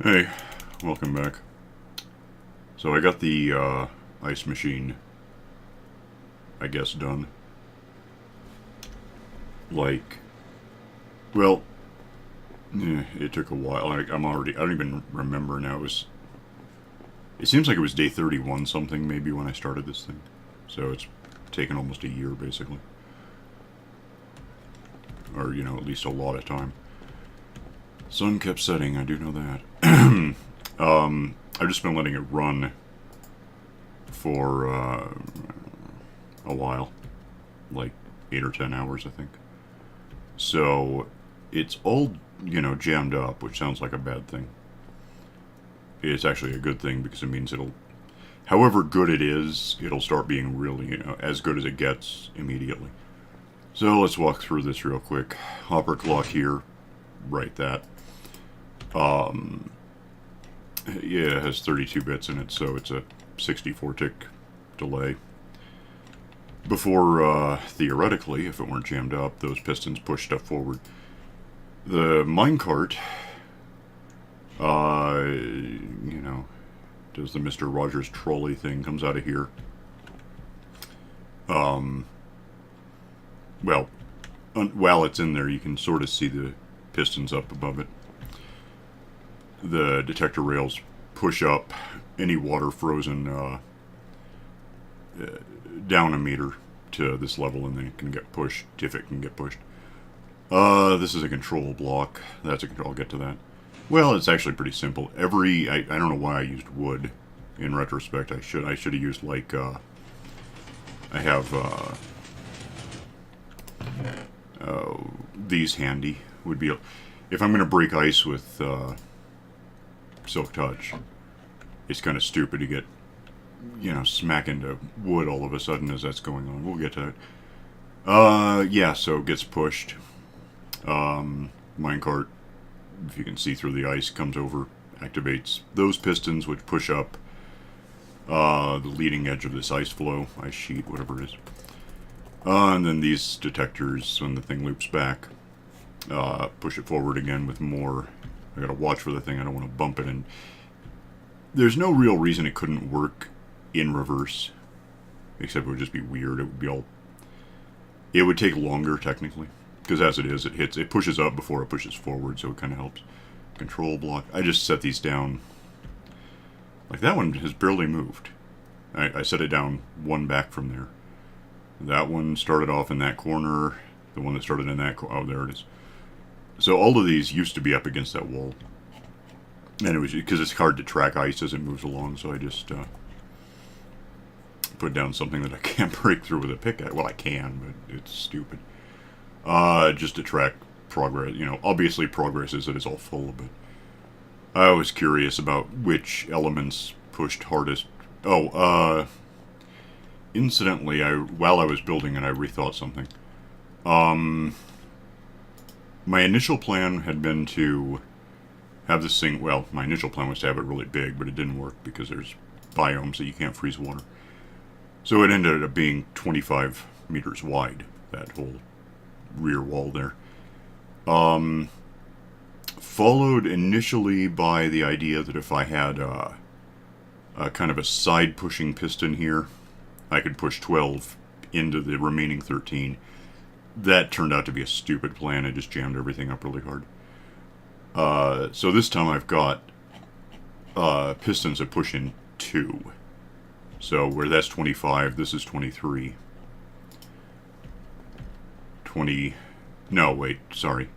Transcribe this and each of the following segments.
Hey, welcome back. So I got the ice machine, I guess, done. Like, well, it took a while. I don't even remember now. It seems like it was day 31 something maybe when I started this thing. So it's taken almost a year basically. Or, at least a lot of time. Sun kept setting, I do know that. I've just been letting it run for a while, like 8 or 10 hours, I think. So it's all jammed up, which sounds like a bad thing. It's actually a good thing because it means however good it is, it'll start being really as good as it gets immediately. So let's walk through this real quick. Hopper clock here, write that. Yeah, it has 32 bits in it, so it's a 64 tick delay. Before, theoretically, if it weren't jammed up, those pistons push stuff forward. The minecart, does the Mr. Rogers trolley thing, comes out of here. Well, while it's in there, you can sort of see the pistons up above it. The detector rails push up any water frozen down a meter to this level, and then it can get pushed if it can get pushed. This is a control block. That's a control. I'll get to that. Well, it's actually pretty simple. I don't know why I used wood. In retrospect, I should have used like I have these handy. Would be if I'm going to break ice with Silk Touch. It's kind of stupid to get smack into wood all of a sudden as that's going on. We'll get to that. Yeah, so it gets pushed. Minecart, if you can see through the ice, comes over, activates those pistons, which push up the leading edge of this ice flow, ice sheet, whatever it is. And then these detectors, when the thing loops back, push it forward again with more. I gotta watch for the thing, I don't want to bump it, and there's no real reason it couldn't work in reverse, except it would just be weird. It would take longer, technically, because as it is, it pushes up before it pushes forward, so it kind of helps. Control block. I just set these down. Like, that one has barely moved. I set it down one back from there. That one started off in that corner. The one that started in that corner. Oh, there it is. So all of these used to be up against that wall. And it was because it's hard to track ice as it moves along, so I just put down something that I can't break through with a pickaxe. Well, I can, but it's stupid. Just to track progress. Obviously progress is that it's all full, but I was curious about which elements pushed hardest. Oh, incidentally, while I was building it, I rethought something. My initial plan had been to have this thing, well, my initial plan was to have it really big, but it didn't work because there's biomes that you can't freeze water. So it ended up being 25 meters wide, that whole rear wall there. Followed initially by the idea that if I had a kind of a side pushing piston here, I could push 12 into the remaining 13. That turned out to be a stupid plan. I just jammed everything up really hard. So this time I've got pistons that push in 2. So where that's 25, this is 23. 20... No, wait, sorry.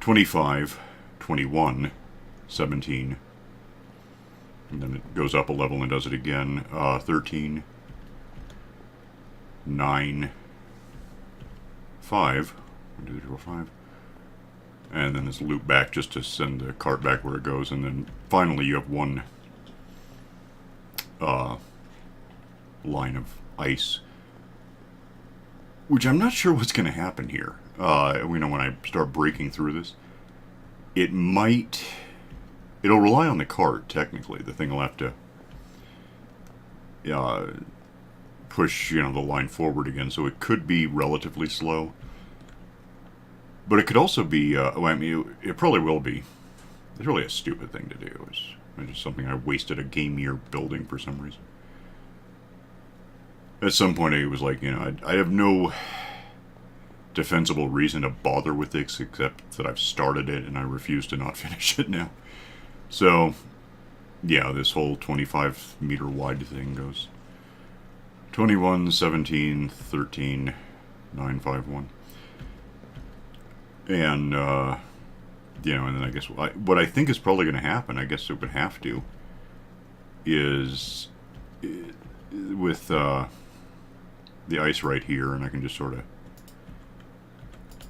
25, 21, 17. And then it goes up a level and does it again. 13, 9, 5. 1, 2, 3, 4, 5. And then this loop back just to send the cart back where it goes. And then finally you have one line of ice. Which I'm not sure what's going to happen here. When I start breaking through this. It'll rely on the cart, technically. The thing will have to push, the line forward again. So it could be relatively slow. But it could also be, it probably will be. It's really a stupid thing to do. It's just something I wasted a game year building for some reason. At some point, it was like, I have no defensible reason to bother with this except that I've started it and I refuse to not finish it now. So, yeah, this whole 25 meter wide thing goes 21, 17, 13, 9, 5, 1. And, and then I guess what I think is probably going to happen, I guess it would have to, is with the ice right here, and I can just sort of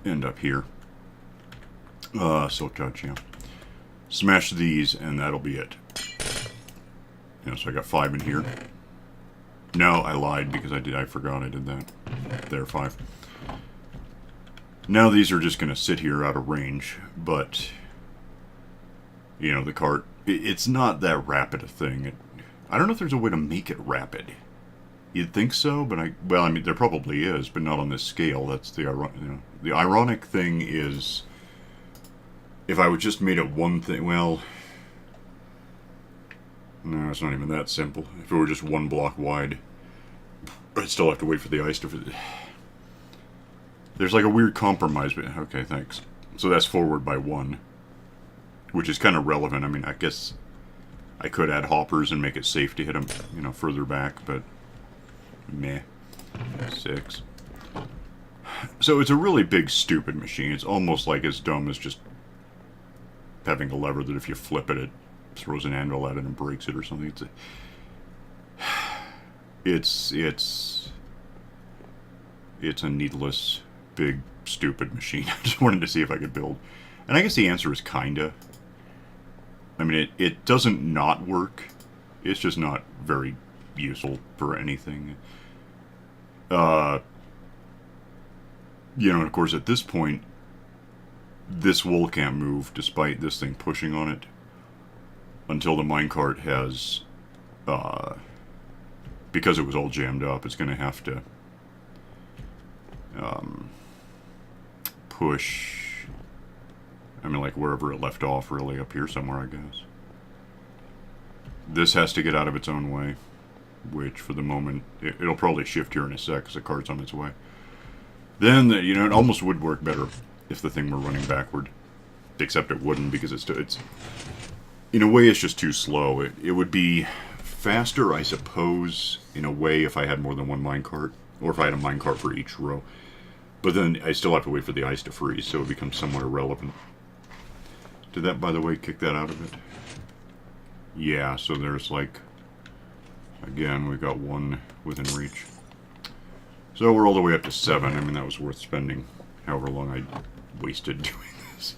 end up here. Silk touch, yeah. Smash these, and that'll be it. So I got 5 in here. No, I lied because I forgot I did that. There, 5. Now these are just going to sit here out of range, but, the cart, it's not that rapid a thing. I don't know if there's a way to make it rapid. You'd think so, but there probably is, but not on this scale. That's the ironic thing is, if I would just made it one thing, well, no, it's not even that simple. If it were just 1 block wide, I'd still have to wait for the ice to... There's like a weird compromise, but okay, thanks. So that's forward by 1, which is kind of relevant. I mean, I guess I could add hoppers and make it safe to hit them, further back, but meh. 6. So it's a really big, stupid machine. It's almost like as dumb as just having a lever that if you flip it, it throws an anvil at it and breaks it or something. It's a needless, big, stupid machine. I just wanted to see if I could build. And I guess the answer is kinda. I mean, it doesn't not work. It's just not very useful for anything. And of course, at this point, this wool can't move despite this thing pushing on it until the minecart has, because it was all jammed up, it's going to have to push, like wherever it left off, really, up here somewhere, I guess. This has to get out of its own way, which for the moment, it'll probably shift here in a sec because the cart's on its way. Then, it almost would work better if the thing were running backward. Except it wouldn't, because it's in a way, it's just too slow. It would be faster, I suppose, in a way, if I had more than 1 minecart, or if I had a minecart for each row. But then I still have to wait for the ice to freeze, so it becomes somewhat irrelevant. Did that, by the way, kick that out of it? Yeah, so there's like, again, we've got 1 within reach. So we're all the way up to 7. I mean, that was worth spending however long I wasted doing this.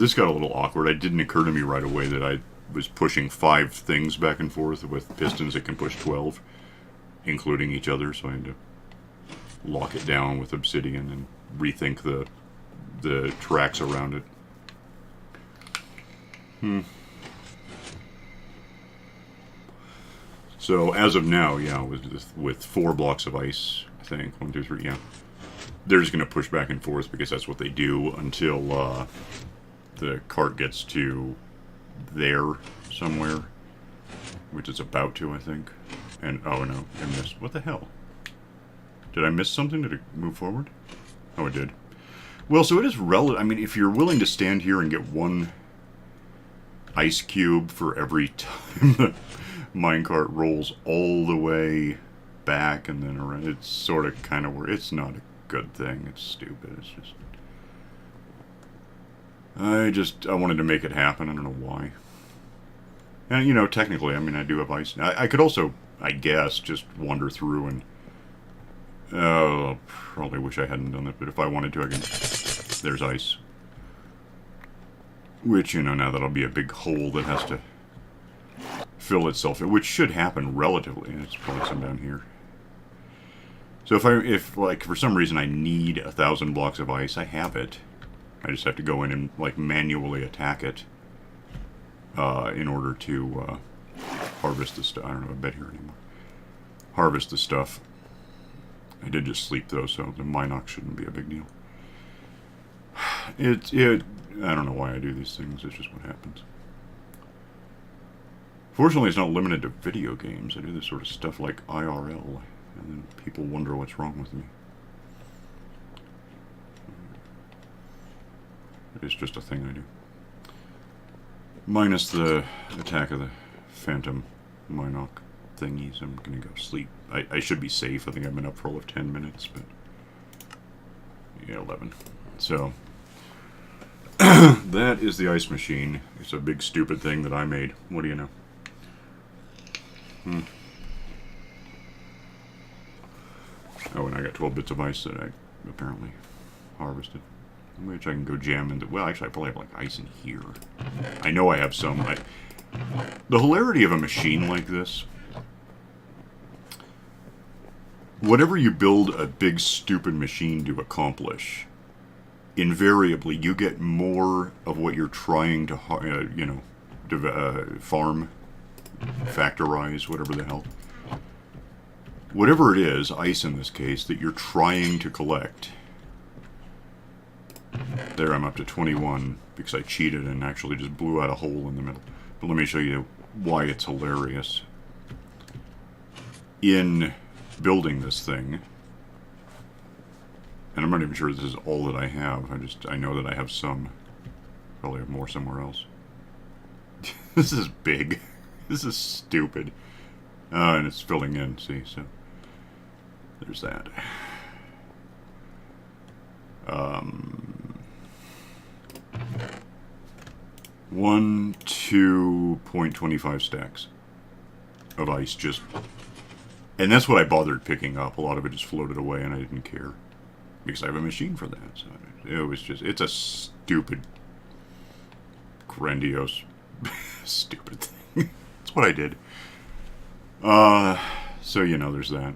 This got a little awkward. It didn't occur to me right away that I was pushing 5 things back and forth with pistons that can push 12, including each other, so I had to lock it down with obsidian and rethink the tracks around it. So as of now, yeah, with 4 blocks of ice, I think 1, 2, 3, yeah, they're just going to push back and forth because that's what they do until the cart gets to there somewhere, which it's about to, I think. And oh no, I missed. What the hell? Did I miss something? Did it move forward? Oh, it did. Well, so it is relative. I mean, if you're willing to stand here and get 1 ice cube for every time the minecart rolls all the way back and then around, it's sort of kind of where it's not a good thing. It's stupid. It's just I wanted to make it happen. I don't know why. And technically, I mean, I do have ice. I could also, I guess, just wander through and probably wish I hadn't done it, but if I wanted to, I can. There's ice. Which, now that'll be a big hole that has to fill itself in, which should happen relatively. It's probably some down here. So if like for some reason I need 1,000 blocks of ice, I have it. I just have to go in and like manually attack it in order to harvest the stuff. I don't have a bed here anymore. Harvest the stuff. I did just sleep though, so the Minox shouldn't be a big deal. I don't know why I do these things. It's just what happens. Fortunately, it's not limited to video games. I do this sort of stuff like IRL, and then people wonder what's wrong with me. It's just a thing I do. Minus the attack of the Phantom Minoc thingies. I'm gonna go sleep. I should be safe. I think I've been up for all of 10 minutes, but... yeah, 11. So... that is the ice machine. It's a big stupid thing that I made. What do you know? Oh, and I got 12 bits of ice that I apparently harvested. Which I can go jam into... well, actually, I probably have, like, ice in here. I know I have some. The hilarity of a machine like this... whatever you build a big, stupid machine to accomplish, invariably, you get more of what you're trying to, farm, factorize, whatever the hell. Whatever it is, ice in this case, that you're trying to collect... there, I'm up to 21 because I cheated and actually just blew out a hole in the middle. But let me show you why it's hilarious. In building this thing, and I'm not even sure this is all that I have. I know that I have some. Probably have more somewhere else. This is big. This is stupid. And it's filling in, see, so there's that. 2.25 stacks of ice, just... and that's what I bothered picking up. A lot of it just floated away and I didn't care. Because I have a machine for that. So it was just... it's a stupid, grandiose, stupid thing. That's what I did. So, you know, there's that.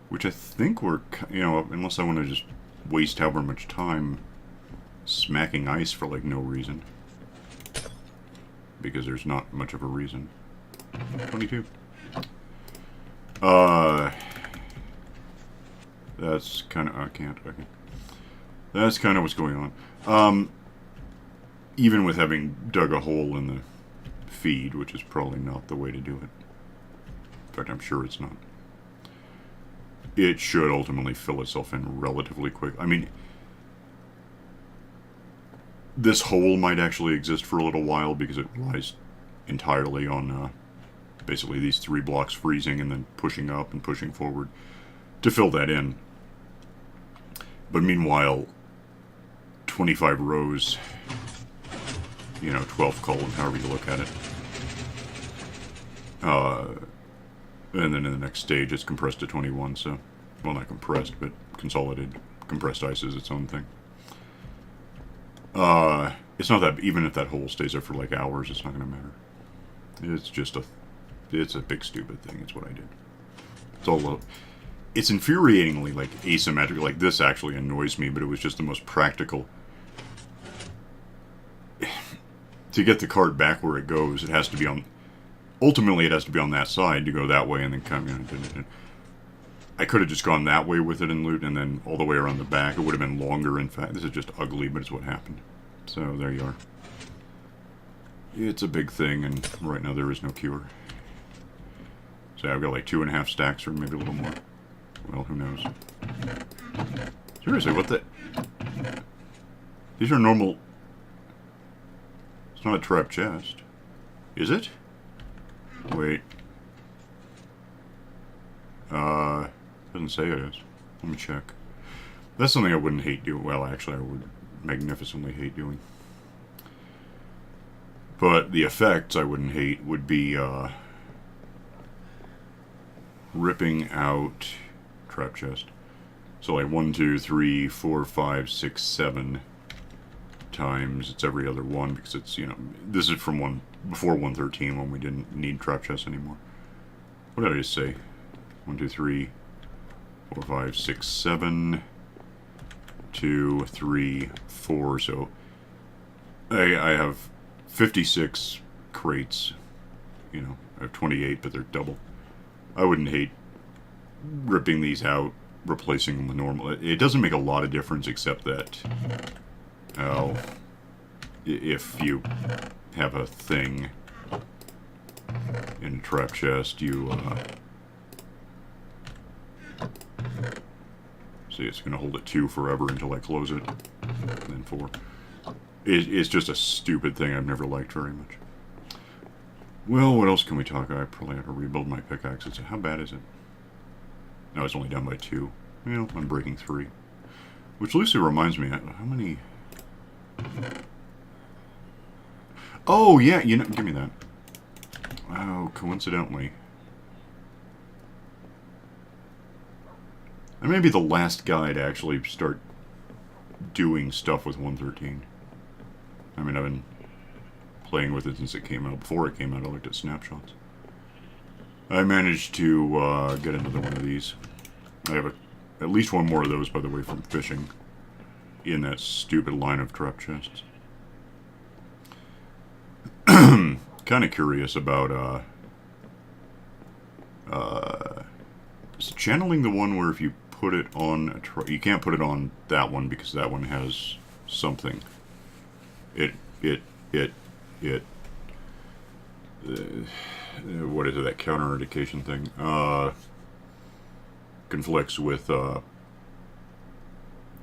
Which I think we're... you know, unless I want to just waste however much time smacking ice for, like, no reason. Because there's not much of a reason. 22. That's kind of... I can't. Okay. That's kind of what's going on. Even with having dug a hole in the feed, which is probably not the way to do it. In fact, I'm sure it's not. It should ultimately fill itself in relatively quick. I mean, this hole might actually exist for a little while because it relies entirely on basically these 3 blocks freezing and then pushing up and pushing forward to fill that in. But meanwhile, 25 rows, you know, 12 column, however you look at it. And then in the next stage, it's compressed to 21, so... well, not compressed, but consolidated. Compressed ice is its own thing. It's not that... even if that hole stays there for, like, hours, it's not going to matter. It's just a... it's a big stupid thing. It's what I did. It's all... it's infuriatingly, like, asymmetrical. Like, this actually annoys me, but it was just the most practical... to get the cart back where it goes, it has to be on... ultimately, it has to be on that side to go that way and then come... you know, I could have just gone that way with it and loot, and then all the way around the back. It would have been longer, in fact. This is just ugly, but it's what happened. So, there you are. It's a big thing, and right now there is no cure. So I've got like 2.5 stacks, or maybe a little more. Well, who knows. Seriously, what the... these are normal... it's not a trap chest. Is it? Wait. Doesn't say it is. Let me check. That's something I wouldn't hate doing. Well, actually, I would magnificently hate doing. But the effects I wouldn't hate would be, ripping out trap chest. So like 1, 2, 3, 4, 5, 6, 7 times. It's every other one because it's, you know, this is from before 113 when we didn't need trap chests anymore. What did I just say? 1, 2, 3, 4, 5, 6, 7, 2, 3, 4. So I have 56 crates. You know, I have 28, but they're double. I wouldn't hate ripping these out replacing them with normal. It doesn't make a lot of difference, except that, oh, if you have a thing in a trap chest, you, see, it's going to hold at 2 forever until I close it, and then 4. It's just a stupid thing I've never liked very much. Well, what else can we talk about? I probably have to rebuild my pickaxes. How bad is it? No, it's only down by 2. Well, I'm breaking 3. Which loosely reminds me, how many... Oh, yeah, you know, give me that. Oh, coincidentally. I may be the last guy to actually start doing stuff with 113. I mean, I've been playing with it since it came out. Before it came out, I looked at snapshots. I managed to get another one of these. I have at least one more of those, by the way, from fishing in that stupid line of trap chests. Kind of curious about is channeling the one where if you put it on you can't put it on that one because that one has something. What is it, that counter indication thing? Conflicts with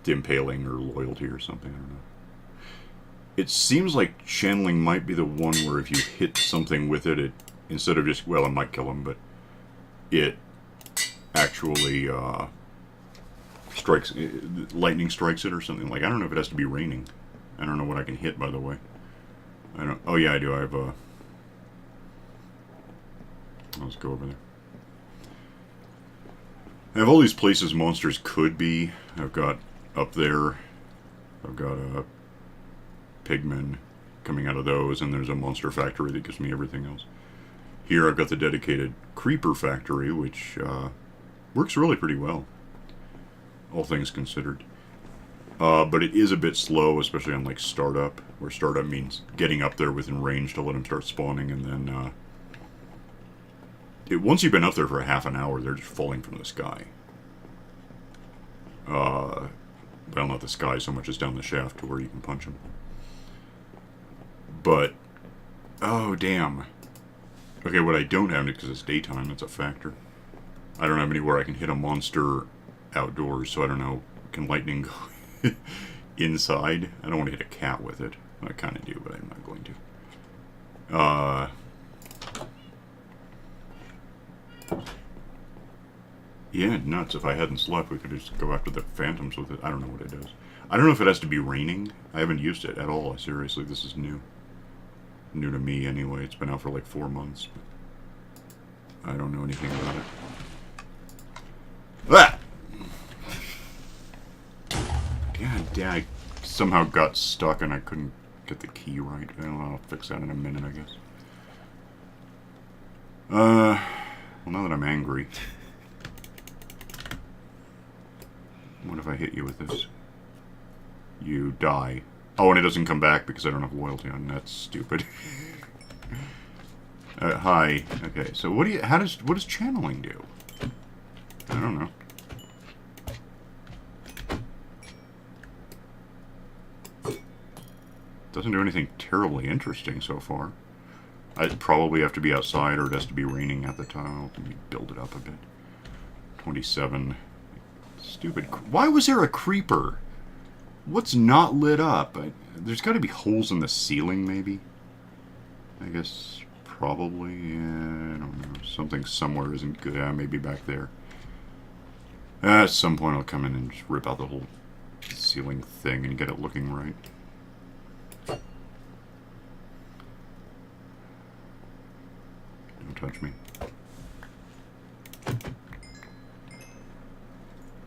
impaling or loyalty or something, I don't know. It seems like channeling might be the one where if you hit something with it, instead of just, well, it might kill him, but it actually strikes, lightning strikes it or something. Like, I don't know if it has to be raining. I don't know what I can hit, by the way. I don't, oh yeah, I do. I have let's go over there. I have all these places monsters could be. I've got up there, I've got a pigmen coming out of those, and there's a monster factory that gives me everything else. Here I've got the dedicated creeper factory, which works really pretty well, all things considered. But it is a bit slow, especially on like startup, where startup means getting up there within range to let them start spawning, and then once you've been up there for a half an hour, they're just falling from the sky. Well, not the sky so much as down the shaft to where you can punch them. But, oh damn. Okay, what I don't have, because it's daytime, that's a factor. I don't have anywhere I can hit a monster outdoors, so I don't know, can lightning go inside? I don't want to hit a cat with it. I kind of do, but I'm not going to. Yeah, nuts. If I hadn't slept, we could just go after the phantoms with it. I don't know what it does. I don't know if it has to be raining. I haven't used it at all. Seriously, this is new. New to me, anyway. It's been out for like 4 months. But I don't know anything about it. Ah! God, I somehow got stuck and I couldn't get the key right. I don't know. I'll fix that in a minute, I guess. Well, now that I'm angry... What if I hit you with this? You die. Oh, and it doesn't come back because I don't have loyalty on. That's stupid. Hi. Okay, so what does channeling do? I don't know. Doesn't do anything terribly interesting so far. I'd probably have to be outside, or it has to be raining at the time. Let me build it up a bit. 27. Stupid. Why was there a creeper? What's not lit up? There's got to be holes in the ceiling, maybe. I guess probably. I don't know. Something somewhere isn't good. Maybe back there. At some point, I'll come in and just rip out the whole ceiling thing and get it looking right. Don't touch me.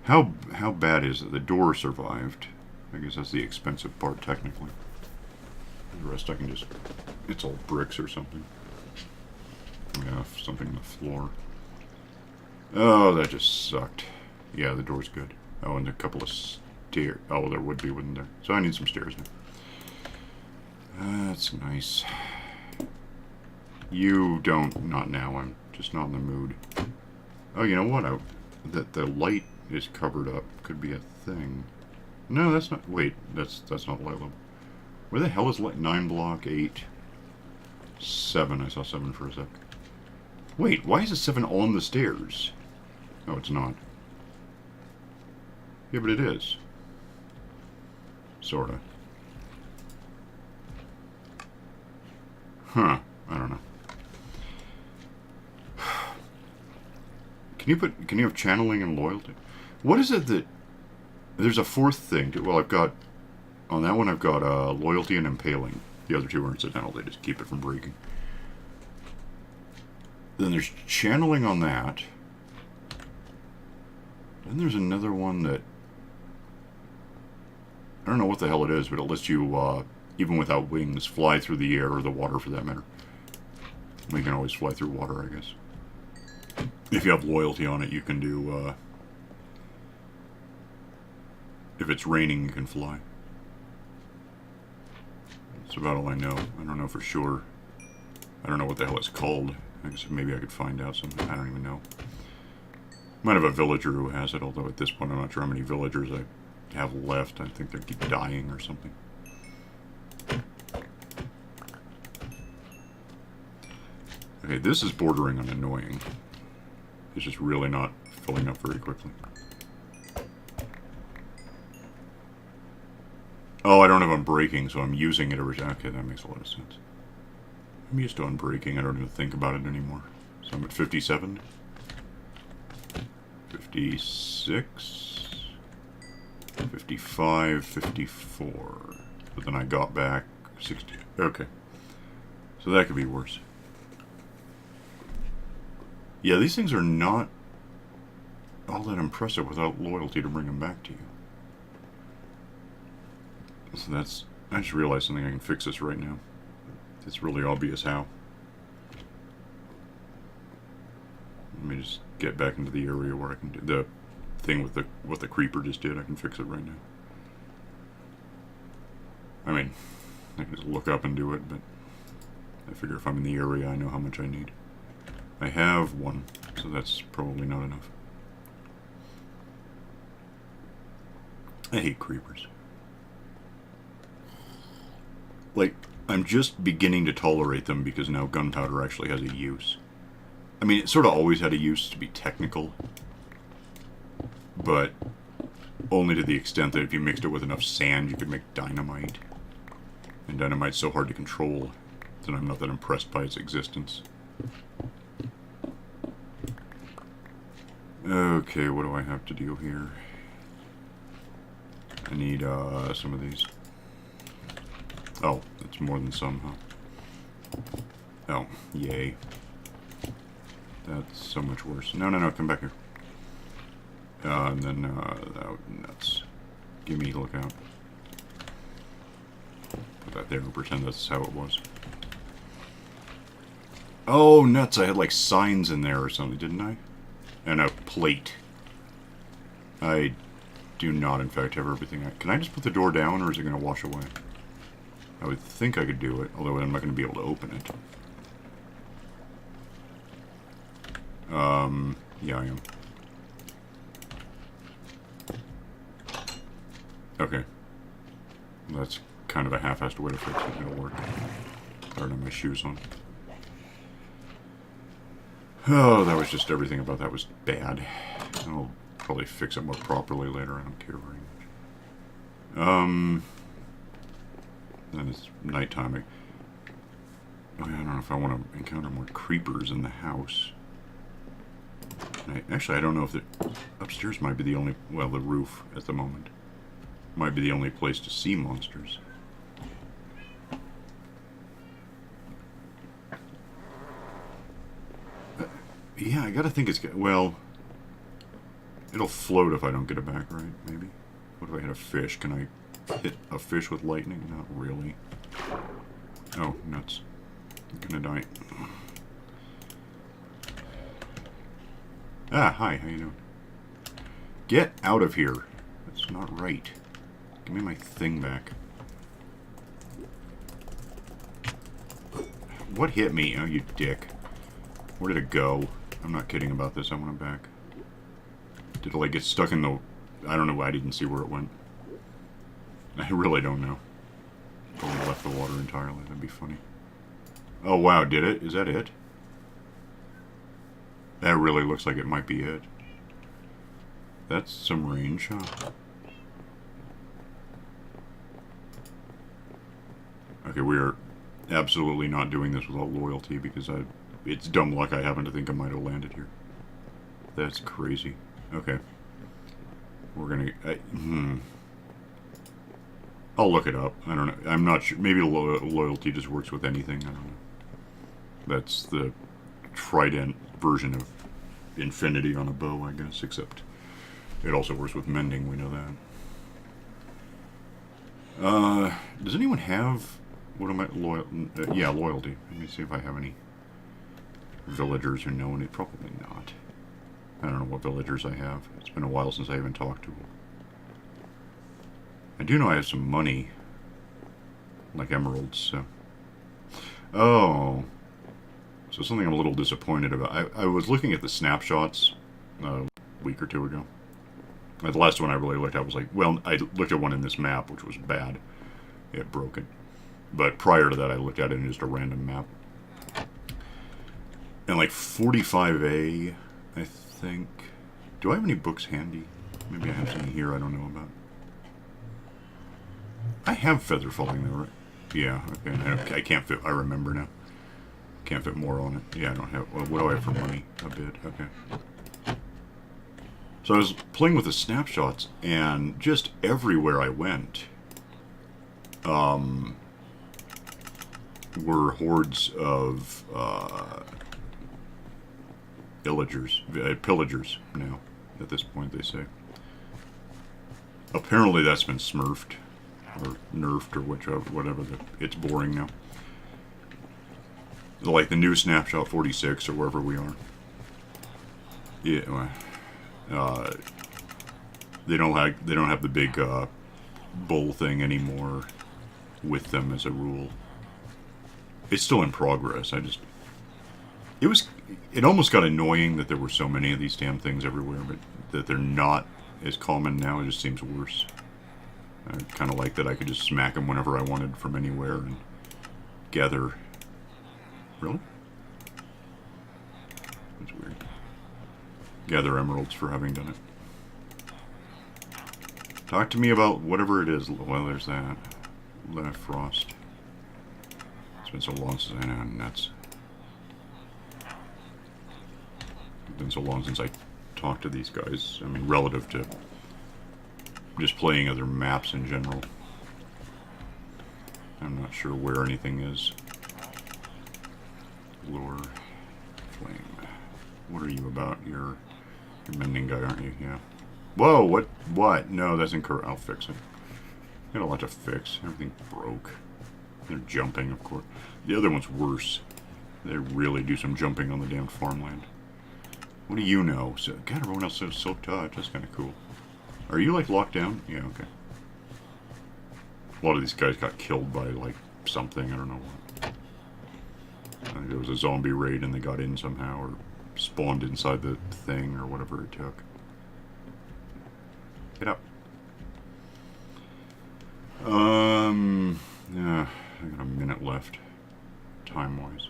How bad is it? The door survived. I guess that's the expensive part, technically. The rest I can just... It's all bricks or something. Yeah, something on the floor. Oh, that just sucked. Yeah, the door's good. Oh, and a couple of stairs. Oh, there would be, wouldn't there? So I need some stairs now. That's nice. You don't... Not now. I'm just not in the mood. Oh, you know what? The light... is covered up. Could be a thing. No, that's not... Wait, that's not light level. Where the hell is light? 9 block, 8, 7. I saw 7 for a sec. Wait, why is it 7 on the stairs? Oh, it's not. Yeah, but it is. Sorta. Huh. I don't know. Can you have channeling and loyalty? What is it that... There's a fourth thing. Well, I've got... On that one, I've got loyalty and impaling. The other two are incidental. They just keep it from breaking. Then there's channeling on that. Then there's another one that... I don't know what the hell it is, but it lets you, even without wings, fly through the air, or the water for that matter. We can always fly through water, I guess. If you have loyalty on it, you can do, if it's raining, you can fly. That's about all I know. I don't know for sure. I don't know what the hell it's called. I guess maybe I could find out something. I don't even know. Might have a villager who has it, although at this point I'm not sure how many villagers I have left. I think they keep dying or something. Okay, this is bordering on annoying. It's just really not filling up very quickly. Oh, I don't have unbreaking, so I'm using it every time. Okay, that makes a lot of sense. I'm used to unbreaking. I don't even think about it anymore. So I'm at 57. 56. 55. 54. But then I got back 60. Okay. So that could be worse. Yeah, these things are not all that impressive without loyalty to bring them back to you. So that's... I just realized something. I can fix this right now. It's really obvious how. Let me just get back into the area where I can do the thing with what the creeper just did. I can fix it right now. I mean, I can just look up and do it, but I figure if I'm in the area, I know how much I need. I have one, so that's probably not enough. I hate creepers. Like, I'm just beginning to tolerate them because now gunpowder actually has a use. I mean, it sort of always had a use, to be technical, but only to the extent that if you mixed it with enough sand, you could make dynamite. And dynamite's so hard to control that I'm not that impressed by its existence. Okay, what do I have to do here? I need some of these. Oh, that's more than some, huh? Oh, yay. That's so much worse. No, no, no, come back here. And then, oh, nuts. Give me a look out. Put that there and pretend that's how it was. Oh, nuts, I had like signs in there or something, didn't I? And a plate. I do not, in fact, have everything. Can I just put the door down, or is it going to wash away? I would think I could do it, although I'm not going to be able to open it. Yeah, I am. Okay. That's kind of a half-assed way to fix it. It'll work. I don't have my shoes on. Oh, that was just everything about that was bad. I'll probably fix it more properly later. I don't care very much. Then it's nighttime. Oh, yeah, I don't know if I want to encounter more creepers in the house. Actually, I don't know if the upstairs might be the only... Well, the roof at the moment might be the only place to see monsters. Yeah, I gotta think it's... Well, it'll float if I don't get it back right, maybe. What if I hit a fish? Can I hit a fish with lightning? Not really. Oh, nuts. I'm gonna die. Ah, hi, how you doing? Get out of here. That's not right. Give me my thing back. What hit me? Oh, you dick. Where did it go? I'm not kidding about this. I want it back. Did it like get stuck in the... I don't know why I didn't see where it went. I really don't know. Probably left the water entirely. That'd be funny. Oh wow, did it? Is that it? That really looks like it might be it. That's some range, huh? Okay, we are absolutely not doing this without loyalty because it's dumb luck I happen to think I might have landed here. That's crazy. Okay. We're gonna... I'll look it up. I don't know. I'm not sure. Maybe loyalty just works with anything. I don't know. That's the trident version of infinity on a bow, I guess, except it also works with mending. We know that. Does anyone have... What am I... yeah, loyalty. Let me see if I have any villagers who know any. Probably not. I don't know what villagers I have. It's been a while since I even talked to them. I do know I have some money. Like emeralds, so... Oh. So something I'm a little disappointed about. I was looking at the snapshots a week or two ago. The last one I really looked at was like... Well, I looked at one in this map, which was bad. It broke it. But prior to that, I looked at it in just a random map. And like 45A, I think... Do I have any books handy? Maybe I have some here I don't know about. I have feather falling though, right? Yeah, okay. I can't fit... I remember now. Can't fit more on it. Yeah, I don't have... Well, what do I have for money? A bit. Okay. So I was playing with the snapshots, and just everywhere I went... were hordes of pillagers now, at this point, they say. Apparently that's been smurfed, or nerfed, or whatever. It's boring now. Like the new snapshot 46, or wherever we are. Yeah, they don't have the big bull thing anymore with them as a rule. It's still in progress. It almost got annoying that there were so many of these damn things everywhere, but that they're not as common now. It just seems worse. I kind of like that I could just smack them whenever I wanted from anywhere and gather. Really? That's weird. Gather emeralds for having done it. Talk to me about whatever it is. Well, there's that. Frost. It's been so long since I know. Nuts. It's been so long since I talked to these guys. I mean, relative to just playing other maps in general. I'm not sure where anything is. Lure. Flame. What are you about? You're a mending guy, aren't you? Yeah. Whoa, what? No, that's incorrect. I'll fix it. Got a lot to fix. Everything broke. They're jumping, of course. The other one's worse. They really do some jumping on the damn farmland. What do you know? So, God, everyone else says Silk Touch. That's kind of cool. Are you, like, locked down? Yeah, okay. A lot of these guys got killed by, like, something. I don't know what. I think there was a zombie raid and they got in somehow, or spawned inside the thing, or whatever it took. Get up. Yeah, I got a minute left, time-wise.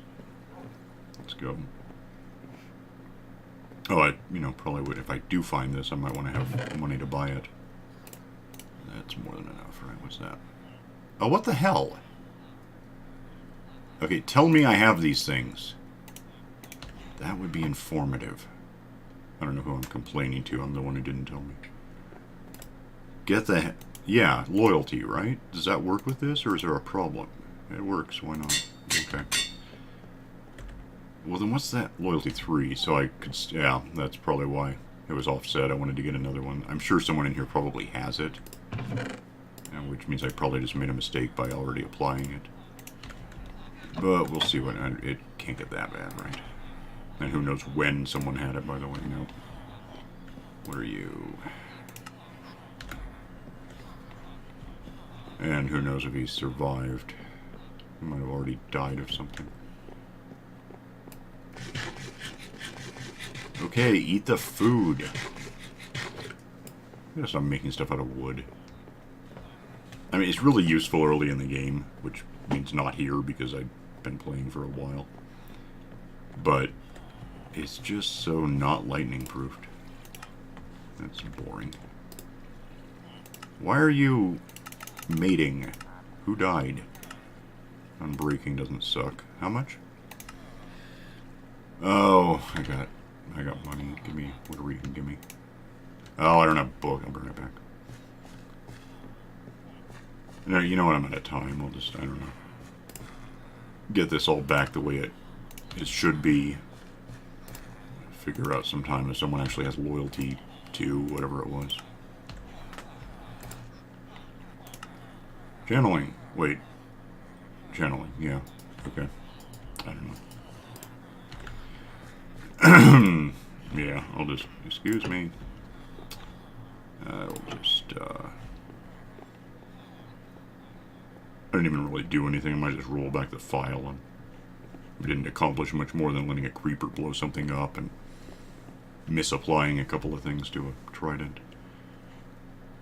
Let's go. Oh, probably would, if I do find this, I might want to have money to buy it. That's more than enough, right? What's that? Oh, what the hell? Okay, tell me I have these things. That would be informative. I don't know who I'm complaining to. I'm the one who didn't tell me. Get the... Yeah, loyalty, right? Does that work with this, or is there a problem? It works, why not? Okay. Well, then what's that? Loyalty 3, so I could... Yeah, that's probably why it was offset. I wanted to get another one. I'm sure someone in here probably has it. Which means I probably just made a mistake by already applying it. But we'll see what... It can't get that bad, right? And who knows when someone had it, by the way. No. What are you... And who knows if he survived. He might have already died of something. Okay, eat the food. I gotta stop making stuff out of wood. I mean, it's really useful early in the game, which means not here because I've been playing for a while. But it's just so not lightning proofed. That's boring. Why are you mating? Who died? Unbreaking doesn't suck. How much? Oh, I got money. Give me whatever you can give me. Oh, I don't have a book. I'll bring it back. No, you know what? I'm out of time. I'll just, I don't know, get this all back the way it should be. Figure out sometime if someone actually has loyalty to whatever it was. Channeling. Wait. Channeling. Yeah. Okay. I don't know. Yeah, I'll just, excuse me. I'll just, I didn't even really do anything. I might just roll back the file, and we didn't accomplish much more than letting a creeper blow something up and misapplying a couple of things to a trident.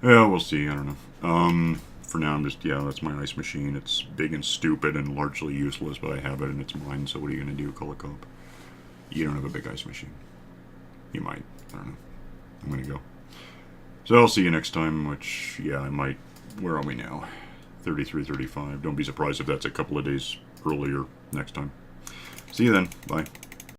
Yeah, we'll see. I don't know. For now, I'm just, yeah, that's my ice machine. It's big and stupid and largely useless, but I have it and it's mine, so what are you going to do, call a cop? You don't have a big ice machine. You might. I don't know. I'm going to go. So I'll see you next time, which, yeah, I might. Where are we now? 33, 35. Don't be surprised if that's a couple of days earlier next time. See you then. Bye.